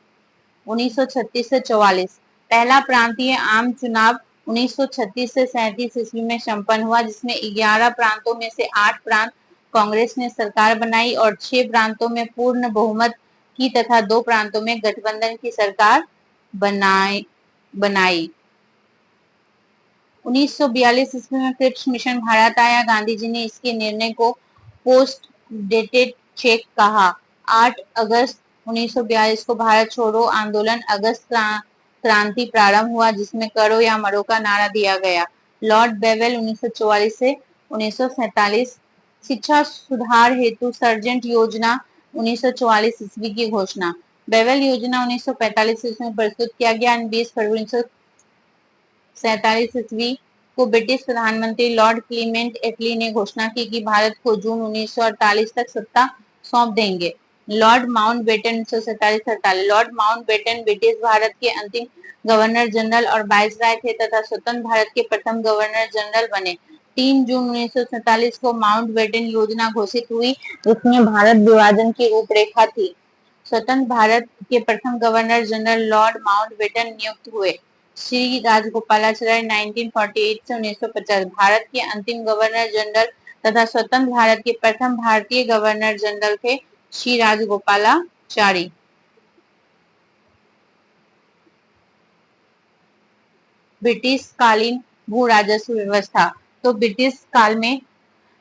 1936 से 44 पहला प्रांतीय आम चुनाव 1936 से 37 ईस्वी में संपन्न हुआ, जिसमें 11 प्रांतों में से 8 प्रांत कांग्रेस ने सरकार बनाई और 6 प्रांतों में पूर्ण बहुमत की तथा 2 प्रांतों में गठबंधन की सरकार बनाई। 1942 ईस्वी में क्रिप्स मिशन भारत आया। गांधी जी ने इसके निर्णय को पोस्ट डेटेड चेक कहा। 8 अगस्त 1942 को भारत छोड़ो आंदोलन अगस्त क्रांति प्रारंभ हुआ, जिसमें करो या मरो का नारा दिया गया। लॉर्ड बेवेल 1944 से 1947, शिक्षा सुधार हेतु सर्जेंट योजना 1944 ईस्वी की घोषणा। बेवेल योजना 1945 ईस्वी में प्रस्तुत किया गया। 20 फरवरी 1947 ईस्वी को ब्रिटिश प्रधानमंत्री लॉर्ड क्लीमेंट एटली ने घोषणा की कि भारत को जून 1948 तक सत्ता सौंप देंगे। Lord Mountbatten 1947-48। Lord Mountbatten British Bharat के अंतिम गवर्नर जनरल और वाइसराय थे तथा स्वतंत्र भारत के प्रथम गवर्नर जनरल बने। 3 जून 1947 को माउंटबेटन योजना घोषित हुई, जिसमें भारत विभाजन की रूपरेखा थी। स्वतंत्र भारत के प्रथम गवर्नर जनरल लॉर्ड माउंटबेटन नियुक्त हुए। श्री राजगोपालाचारी 1948 से 1950 भारत के अंतिम गवर्नर जनरल तथा स्वतंत्र भारत के प्रथम भारतीय गवर्नर जनरल थे श्री राजगोपालाचारी। ब्रिटिश कालीन भू राजस्व व्यवस्था। तो ब्रिटिश काल में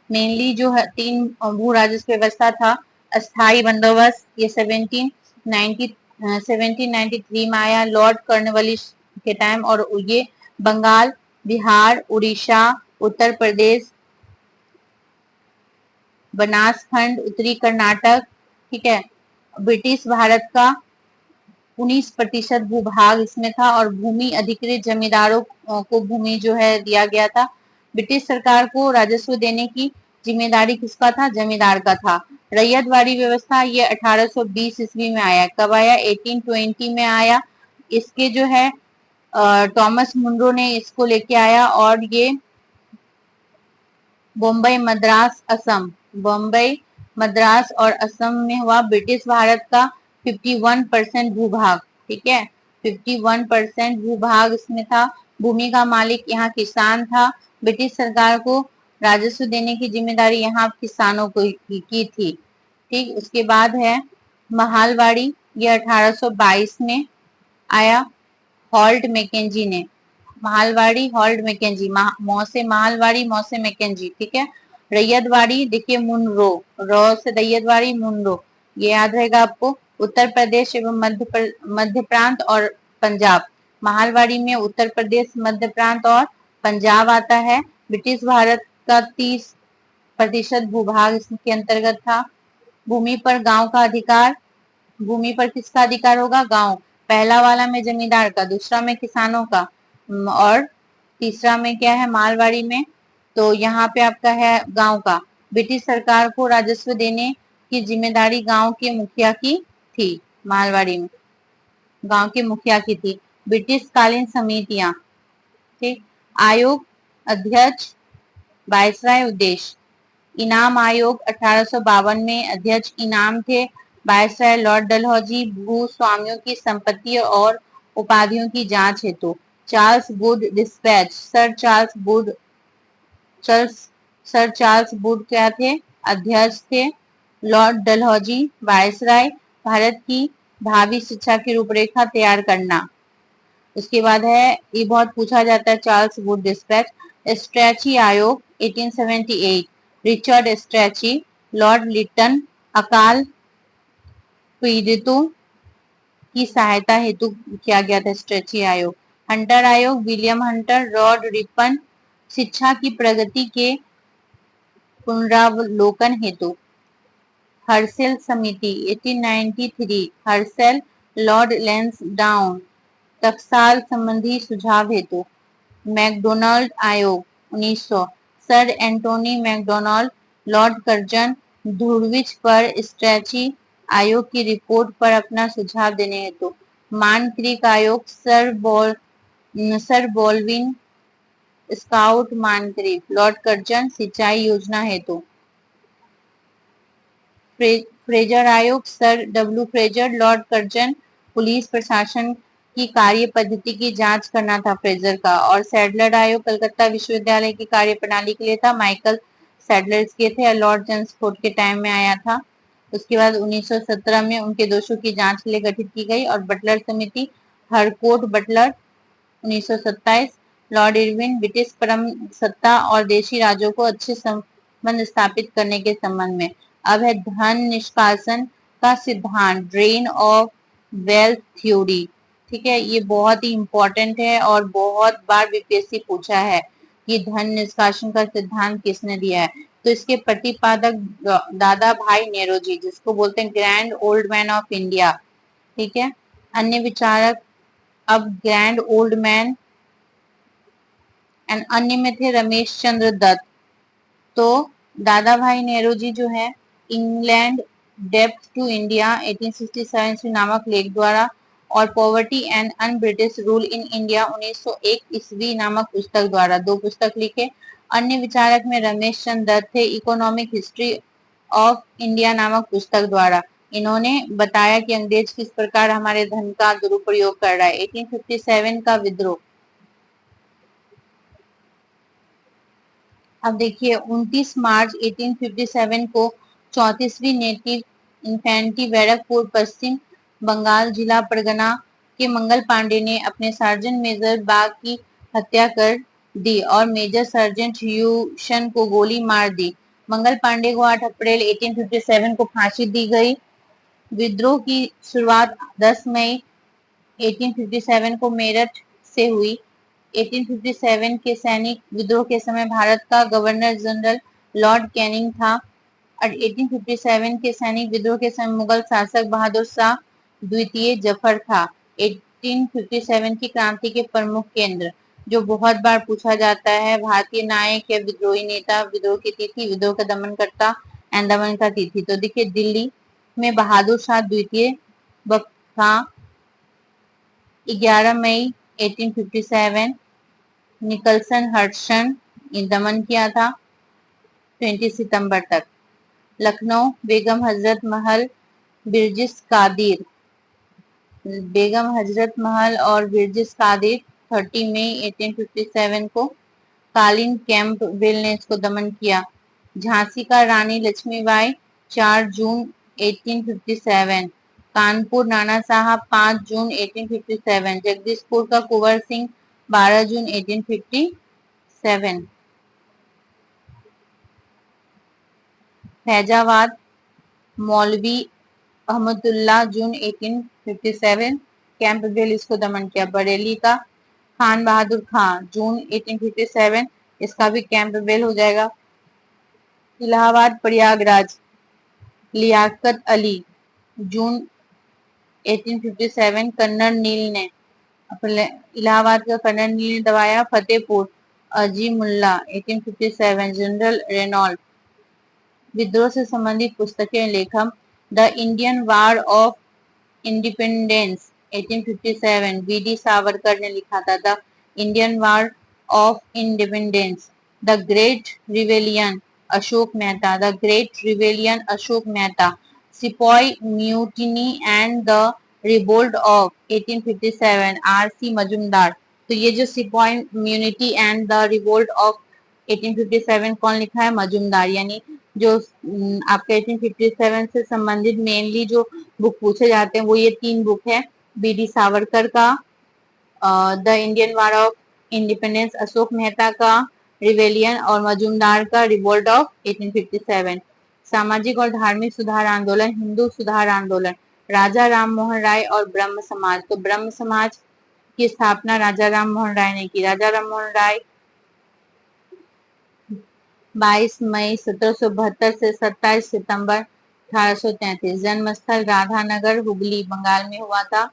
मेनली जो है 3 भू राजस्व व्यवस्था था। अस्थाई बंदोबस्त, ये 1793 में आया लॉर्ड कॉर्नवालिस के टाइम, और ये बंगाल, बिहार, उड़ीसा, उत्तर प्रदेश, बनासखंड, उत्तरी कर्नाटक, ठीक है। ब्रिटिश भारत का 19% भूभाग इसमें था और भूमि अधिकृत जमींदारों को भूमि जो है दिया गया था। ब्रिटिश सरकार को राजस्व देने की जिम्मेदारी किसका था? जमींदार का था। रैयतवाड़ी व्यवस्था, ये 1820 ईस्वी में आया। कब आया? 1820 में आया। इसके जो है थॉमस मुनरो ने इसको लेके आया, और ये बॉम्बे, मद्रास, असम, बॉम्बे, मद्रास और असम में हुआ। ब्रिटिश भारत का 51% भूभाग, ठीक है, 51% भूभाग इसमें था। भूमि का मालिक यहाँ किसान था। ब्रिटिश सरकार को राजस्व देने की जिम्मेदारी यहाँ किसानों को की थी, ठीक। उसके बाद है महालवाड़ी, ये 1822 में आया। हॉल्ट मैकेंजी ने, महालवाड़ी हॉल्ट मैकेंजी, मौसे महालवाड़ी, मौसे मैकेंजी, ठीक है। रैयतवाड़ी देखिए मुनरो, रो से रैयतवाड़ी मुनरो, ये याद रहेगा आपको। उत्तर प्रदेश एवं मध्य प्रांत और पंजाब। महालवाड़ी में उत्तर प्रदेश, मध्य प्रांत और पंजाब आता है। ब्रिटिश भारत का 30% भूभाग इसके अंतर्गत था। भूमि पर गांव का अधिकार, भूमि पर किसका अधिकार होगा? गांव। पहला वाला में जमींदार का, दूसरा में किसानों का, और तीसरा में क्या है? मालवाड़ी में। तो यहाँ पे आपका है गांव का। ब्रिटिश सरकार को राजस्व देने की जिम्मेदारी गांव के मुखिया की थी। मालवाड़ी में गांव के मुखिया की थी। ब्रिटिश कालीन समितियां, ठीक। आयोग, अध्यक्ष, वायसराय, उद्देश्य। इनाम आयोग 1852 में अध्यक्ष इनाम थे वायसराय लॉर्ड डलहौजी। भू स्वामियों की संपत्ति और उपाधियों की जांच हेतु Charles Wood dispatch, sir Charles Wood क्या थे? अध्यक्ष थे। Lord Dalhousie viceroy. भारत की भावी शिक्षा की रूपरेखा तैयार करना। उसके बाद है, ये बहुत पूछा जाता है, चार्ल्स वुड डिस्पैच। स्ट्रैची आयोग 1878, रिचर्ड स्ट्रैची। लॉर्ड लिटन, अकाल पीड़ितों की सहायता हेतु किया गया था स्ट्रैची आयोग। हंटर आयोग, विलियम हंटर। लॉर्ड रिपन, शिक्षा की प्रगति के पुनरावलोकन हेतु। हर्सेल समिति 1893, हर्सेल। लॉर्ड लैंसडाउन, टकसाल संबंधी सुझाव हेतु। मैकडोनाल्ड आयोग 1900, sir Antony MacDonald. Lord Curzon, धुरविच पर स्ट्रैची आयोग की रिपोर्ट पर अपना सुझाव देने हेतु। मान क्रीक आयोग, सर बॉल्विन स्काउट मान क्रीक। लॉर्ड कर्जन, सिंचाई योजना हेतु। फ्रेजर आयोग, sir W Fraser. Lord Curzon, police प्रशासन की कार्य पद्धति की जांच करना था फ्रेजर का। और सैडलर आयोग कलकत्ता विश्वविद्यालय की कार्य प्रणाली के लिए था। माइकल सैडलर के थे, लॉर्ड चैम्सफोर्ड के टाइम में आया था। उसके बाद 1917 में उनके दोषों की जांच के लिए गठित की गई। और बटलर समिति, Harcourt Buttler 1927। Lord Irwin, British परम सत्ता और देशी राज्यों को अच्छे संबंध स्थापित करने के संबंध में। अब है धन निष्कासन का सिद्धांत, ड्रेन ऑफ वेल्थ थ्योरी। ठीक है, ये बहुत ही इंपॉर्टेंट है और बहुत बार बीपीएससी पूछा है कि धन निष्कासन का सिद्धांत किसने दिया है। तो इसके प्रतिपादक दादा भाई नेरोजी, जिसको बोलते हैं grand old man of India. ठीक है, अन्य विचारक अब ग्रैंड ओल्ड मैन एंड अन्य में थे रमेश चंद्र दत्त। तो दादा भाई नेहरू जो है इंग्लैंड डेप्थ टू इंडिया 1867 नामक लेख द्वारा और poverty and un British rule in India 1901 ईस्वी नामक पुस्तक द्वारा 2 पुस्तक लिखे। अन्य विचारक में रमेश चंद्र दत्त थे इकोनॉमिक हिस्ट्री ऑफ इंडिया नामक पुस्तक द्वारा। इन्होंने बताया कि अंग्रेज किस प्रकार हमारे धन का दुरुपयोग कर रहा है। 1857 का विद्रोह, अब देखिए 29 मार्च 1857 को 34वीं नेटिव इन्फेंट्री बैरकपुर पश्चिम बंगाल जिला परगना के मंगल पांडे ने अपने सार्जेंट मेजर बाग की हत्या कर दी और मेजर सर्जेंट ह्यूशन को गोली मार दी। मंगल पांडे को 8 अप्रैल 1857 को फांसी दी गई। विद्रोह की शुरुआत 10 मई 1857 को मेरठ से हुई। 1857 के सैनिक विद्रोह के समय भारत का गवर्नर जनरल लॉर्ड कैनिंग था और 1857 के सैनिक विद्रोह के समय मुगल शासक बहादुर शाह द्वितीय जफर था। 1857 की क्रांति के प्रमुख केंद्र, जो बहुत बार पूछा जाता है, भारतीय नायक या विद्रोही नेता, विद्रोह की तिथि, विद्रोह का दमनकर्ता एंड दमन का तिथि। तो देखिए दिल्ली में बहादुर शाह द्वितीय था 11 मई 1857। निकलसन हडसन दमन किया था 20 सितंबर तक। लखनऊ बेगम हजरत महल बिरजिस कादिर, बेगम हजरत महल और बिरजिस कादिर 30 मई 1857 को। कालीन कैंपबेल ने इसको दमन किया। झांसी का रानी लक्ष्मीबाई 4 जून 1857। कानपुर नाना साहब 5 जून 1857। जगदीशपुर का कुंवर सिंह 12 जून 1857। फैजाबाद मौलवी अहमदुल्ला जून 1857। कैंपबेल इसको दमन किया। बरेली का खान बहादुर खान जून 1857, इसका भी कैंपबेल हो जाएगा। इलाहाबाद प्रयागराज लियाकत अली जून 1857। कन्नड़ नील ने इलाहाबाद का कन्नड़ नील ने दबाया। फतेहपुर अजीमुल्ला 1857। General Renaud. विद्रोह से संबंधित पुस्तकें लेखक the Indian war of independence 1857 V D. Savarkar ने लिखा था। The Indian war of independence. The great rebellion Ashok Mehta. The great rebellion Ashok Mehta. Sepoy mutiny and the revolt of 1857 R C. Majumdar. तो ये जो sepoy mutiny and the revolt of 1857 कौन लिखा है? मजूमदार। यानी जो आपके 1857 से संबंधित मेनली जो बुक पूछे जाते हैं वो ये 3 बुक है। बी.डी. सावरकर का the Indian war of independence, Ashok Mehta का रिवेलियन और मजूमदार का रिवोल्ट ऑफ 1857। सामाजिक और धार्मिक सुधार आंदोलन, हिंदू सुधार आंदोलन, राजा राम मोहन राय और ब्रह्म समाज। तो ब्रह्म समाज की स्थापना राजा राम मोहन राय ने की। राजा राम मोहन राय 22 मई 1772 से 27 सितंबर 1833। जन्मस्थल राधानगर हुगली बंगाल में हुआ था।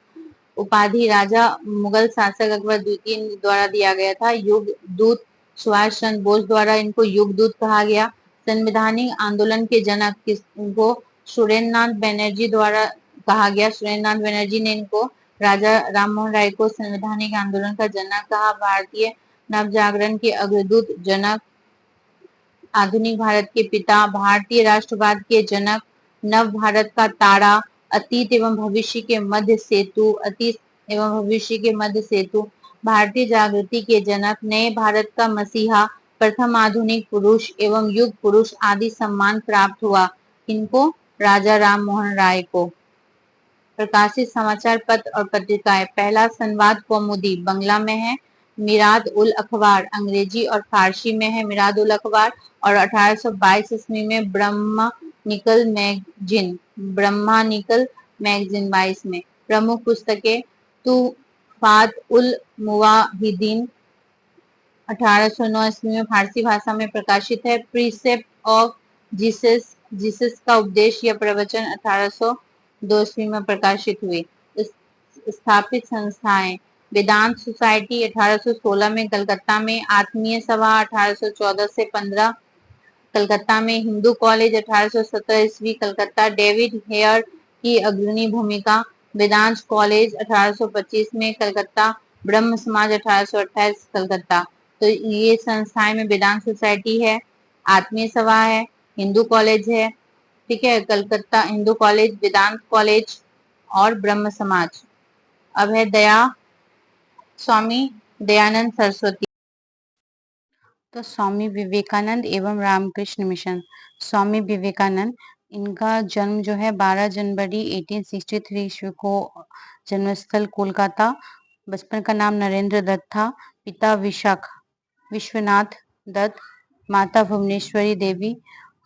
उपाधि राजा मुगल शासक अकबर द्वितीय द्वारा दिया गया था। युग दूत सुभाष चंद्र बोस द्वारा इनको युग दूत कहा गया। संवैधानिक आंदोलन के जनक किसको? सुरेंद्र नाथ बनर्जी द्वारा कहा गया। सुरेंद्र नाथ बनर्जी ने इनको, राजा राम मोहन राय को, संवैधानिक आंदोलन का जनक कहा। भारतीय नवजागरण के अग्रदूत, जनक, आधुनिक भारत के पिता, भारतीय राष्ट्रवाद के जनक, नव भारत का तारा, अतीत एवं भविष्य के मध्य सेतु, अतीत एवं भविष्य के मध्य सेतु, भारतीय जागृति के जनक, नए भारत का मसीहा, प्रथम आधुनिक पुरुष एवं युग पुरुष आदि सम्मान प्राप्त हुआ। इनको राजा राम मोहन राय को। प्रकाशित समाचार पत्र और पत्रिकाएं, पहला संवाद कौमुदी बंगला में है। मिराद उल अखबार अंग्रेजी और फारसी में है। मिराद उल अखबार और 1822 ईस्वी में ब्रह्म निकल मैगजीन, ब्रह्मा निकल मैगजीन 22 में। प्रमुख पुस्तकें तुफात उल मुवाहिदीन 1809 ईस्वी में फारसी भाषा में प्रकाशित है। प्रीसेप्ट ऑफ जीसस, जीसस का उपदेश या प्रवचन 1802 ईस्वी में प्रकाशित हुई। स्थापित संस्थाएं, वेदांत सोसाइटी 1816 में कलकत्ता में, आत्मीय सभा 1814 से 15 कलकत्ता में, हिंदू कॉलेज 1817 ईस्वी कलकत्ता, डेविड हेयर की अग्रणी भूमिका, वेदांत कॉलेज 1825 में कलकत्ता, ब्रह्म समाज 1828 कलकत्ता। तो ये संस्थाएं में वेदांत सोसाइटी है, आत्मीय सभा है, हिंदू कॉलेज है, ठीक है, कलकत्ता हिंदू कॉलेज, वेदांत कॉलेज और ब्रह्म समाज। अब है स्वामी दयानंद सरस्वती। तो स्वामी विवेकानंद एवं रामकृष्ण मिशन। स्वामी विवेकानंद, इनका जन्म जो है 12 जनवरी 1863 ईस्वी को, जन्मस्थल कोलकाता। बचपन का नाम नरेंद्र दत्त था। पिता विश्वनाथ दत्त, माता भुवनेश्वरी देवी।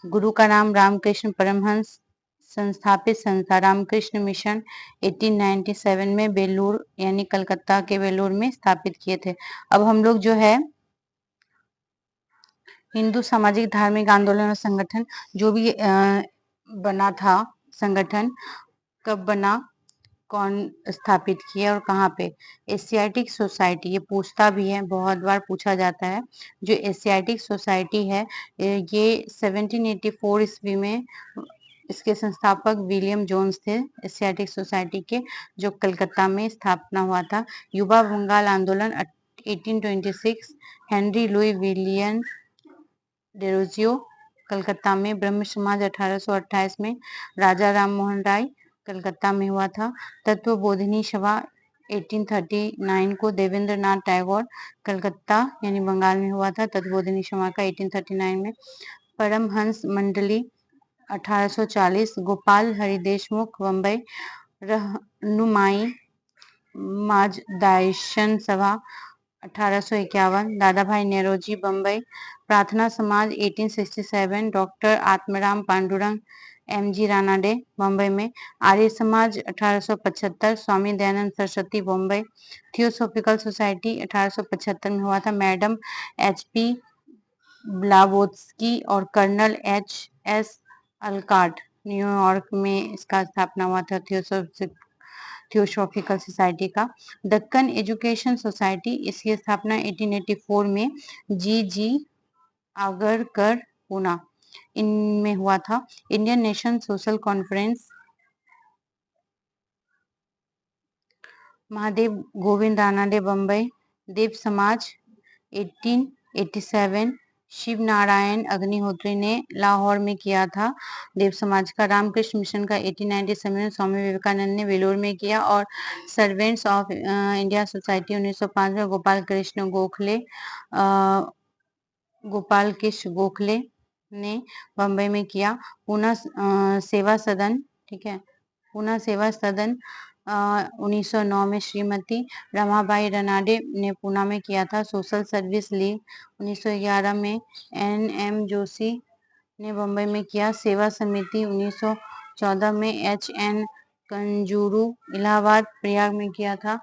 गुरु का नाम रामकृष्ण परमहंस। संस्थापित संस्था रामकृष्ण मिशन 1897 में बेलूर यानी कलकत्ता के बेलूर में स्थापित किए थे। अब हम लोग जो है हिंदू सामाजिक धार्मिक आंदोलन और संगठन जो भी बना था, संगठन कब बना, कौन स्थापित किया और कहाँ पे। एशियाटिक सोसाइटी, ये पूछता भी है, बहुत बार पूछा जाता है। जो एशियाटिक सोसाइटी है ये 1784 ईस्वी में इसके संस्थापक विलियम जोन्स थे, एशियाटिक सोसाइटी के, जो कलकत्ता में स्थापना हुआ था। युवा बंगाल आंदोलन 1826, Henry Louis William Derozio Calcutta में। ब्रह्म समाज 1828 में, राजा राम मोहन राय कलकत्ता में हुआ था। तत्व बोधिनी सभा 1839 को देवेंद्र नाथ टैगोर कलकत्ता यानी बंगाल में हुआ था। तत्वबोधिनी सभा का 1839 में। परमहंस मंडली 1840, गोपाल हरि देशमुख बम्बई। रहनुमाई माजदाइशन सभा 1851, दादा भाई नेरोजी बम्बई। प्रार्थना समाज 1867, डॉक्टर आत्माराम पांडुरंग एमजी रानाडे बम्बई में। आर्य समाज 1875, स्वामी दयानंद सरस्वती बम्बई। थियोसॉफिकल सोसाइटी 1875 में हुआ था। मैडम एचपी ब्लावोत्स्की और कर्नल एचएस अलकाट, न्यूयॉर्क में इसका स्थापना हुआ था थियोसॉफिकल सोसाइटी का। दक्कन एजुकेशन सोसाइटी, इसकी स्थापना 1884 में जी आगरकर पूना इनमें हुआ था। Indian nation social conference, Mahadev Govind Ranade Bombay. Dev Samaj 1887, Shiv Narayan Agnihotri ने लाहौर में किया था देव समाज का। रामकृष्ण मिशन का 1897 में स्वामी विवेकानंद ने वेलोर में किया। और सर्वेंट्स ऑफ इंडिया सोसाइटी 1905 में गोपाल कृष्ण गोखले ने बम्बई में किया। पूना सेवा सदन, ठीक है, पूना सेवा सदन 1909 में श्रीमती रमाबाई रनाडे ने पूना में किया था। सोशल सर्विस लीग 1911 में एन.एम. जोशी ने बम्बई में किया। सेवा समिति 1914 में एच.एन. कंजूरू इलाहाबाद प्रयाग में किया था।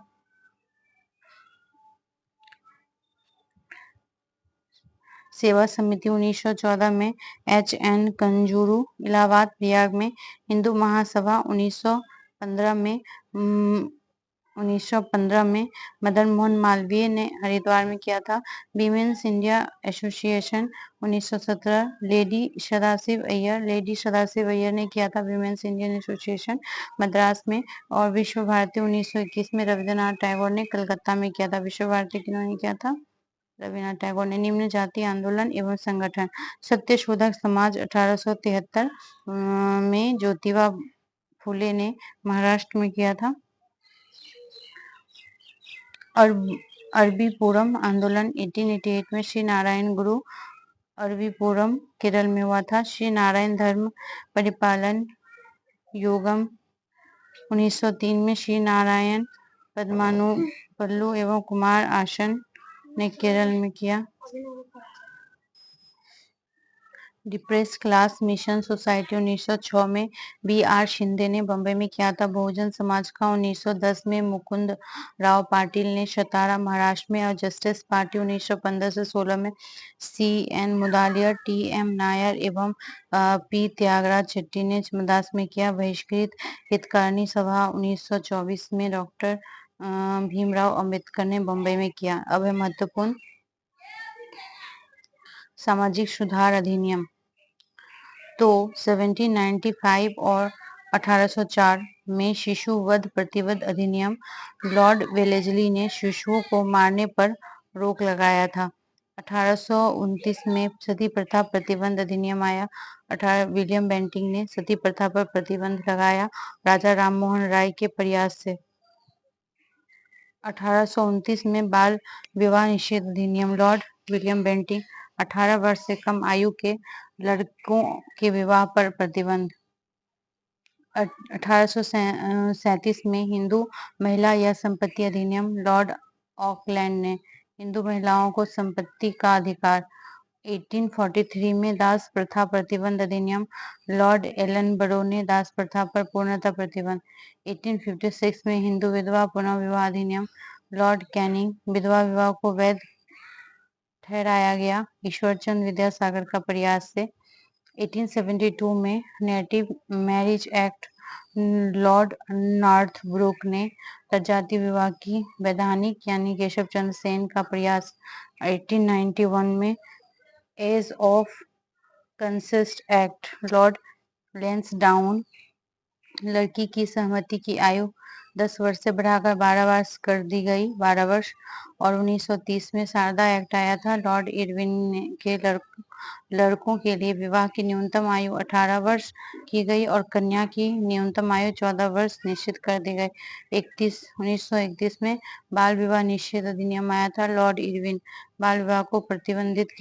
सेवा समिति 1914 में एच.एन. कंजूरू इलाहाबाद प्रयाग में। हिंदू महासभा 1915 में मदन मोहन मालवीय ने हरिद्वार में किया था। Women's India association 1917, lady Sadashiv Iyer ने किया था वीमेंस इंडियन एसोसिएशन मद्रास में। और विश्व भारती 1921 में रविन्द्रनाथ टैगोर ने कलकत्ता में किया था। विश्व भारती किन्होंने किया था? रविन्द्रनाथ टैगोर ने। निम्न जाति आंदोलन एवं संगठन, सत्यशोधक समाज 1873 में ज्योतिबा फूले ने महाराष्ट्र में किया था। अरबी पूरम आंदोलन 1888 में श्री नारायण गुरु अरबी पूरम केरल में हुआ था। श्री नारायण धर्म परिपालन योगम 1903 में श्री नारायण पद्मानुपल्लू एवं कुमार आसन ने केरल में किया। डिप्रेस क्लास मिशन सोसाइटी 1906 में B.R. शिंदे ने बंबई में किया था। बहुजन समाज का 1910 में मुकुंद राव पाटिल ने सतारा महाराष्ट्र में और जस्टिस पार्टी 1915 से 16 में C.N. मुदालियार, T.M. नायर एवं P. त्यागराज शेट्टी ने मद्रास में किया। बहिष्कृत हितकारिणी सभा 1924 में डॉक्टर भीमराव अंबेडकर ने बंबई में किया। अब है महत्वपूर्ण सामाजिक सुधार अधिनियम। तो 1795 और 1804 में शिशु वध प्रतिबंध अधिनियम। लॉर्ड वेलेस्ली ने शिशुओं को मारने पर रोक लगाया था। 1829 में सती प्रथा प्रतिबंध अधिनियम आया। 18 विलियम बेंटिंक ने सती प्रथा पर प्रतिबंध लगाया राजा राममोहन राय के प्रयास से। 1829 में बाल विवाह निषेध अधिनियम। लॉर्ड विलियम बेंटिंक 18 वर्ष से कम आयु के लड़कों के विवाह पर प्रतिबंध। 1837 में हिंदू महिला या संपत्ति अधिनियम। लॉर्ड ऑकलैंड ने हिंदू महिलाओं को संपत्ति का अधिकार। 1843 में दास प्रथा प्रतिबंध अधिनियम। लॉर्ड एलनबरो ने दास प्रथा पर पूर्णतः प्रतिबंध। 1856 में हिंदू विधवा पुनः विवाह अधिनियम। लॉर्ड कैनिंग विधवा विवाह को वैध ठहराया गया ईश्वरचंद विद्यासागर का प्रयास से। 1872 में native marriage act. Lord Northbrook ने प्रजाति विवाह की वैधानिक यानी केशव चंद्र सेन का प्रयास। 1891 में age of consent act. Lord Lansdowne लड़की की सहमति की आयु 10 वर्ष से बढ़ाकर 12 वर्ष कर दी गई 12 वर्ष। और 1930 में शारदा एक्ट आया था। लॉर्ड इरविन के लड़कों के लिए विवाह की न्यूनतम आयु 18 वर्ष की गई और कन्या की न्यूनतम आयु 14 वर्ष निश्चित कर दी गई। 1931 में बाल विवाह निषेध अधिनियम आया था। लॉर्ड इरविन बाल विवाह को प्रतिबंधित किया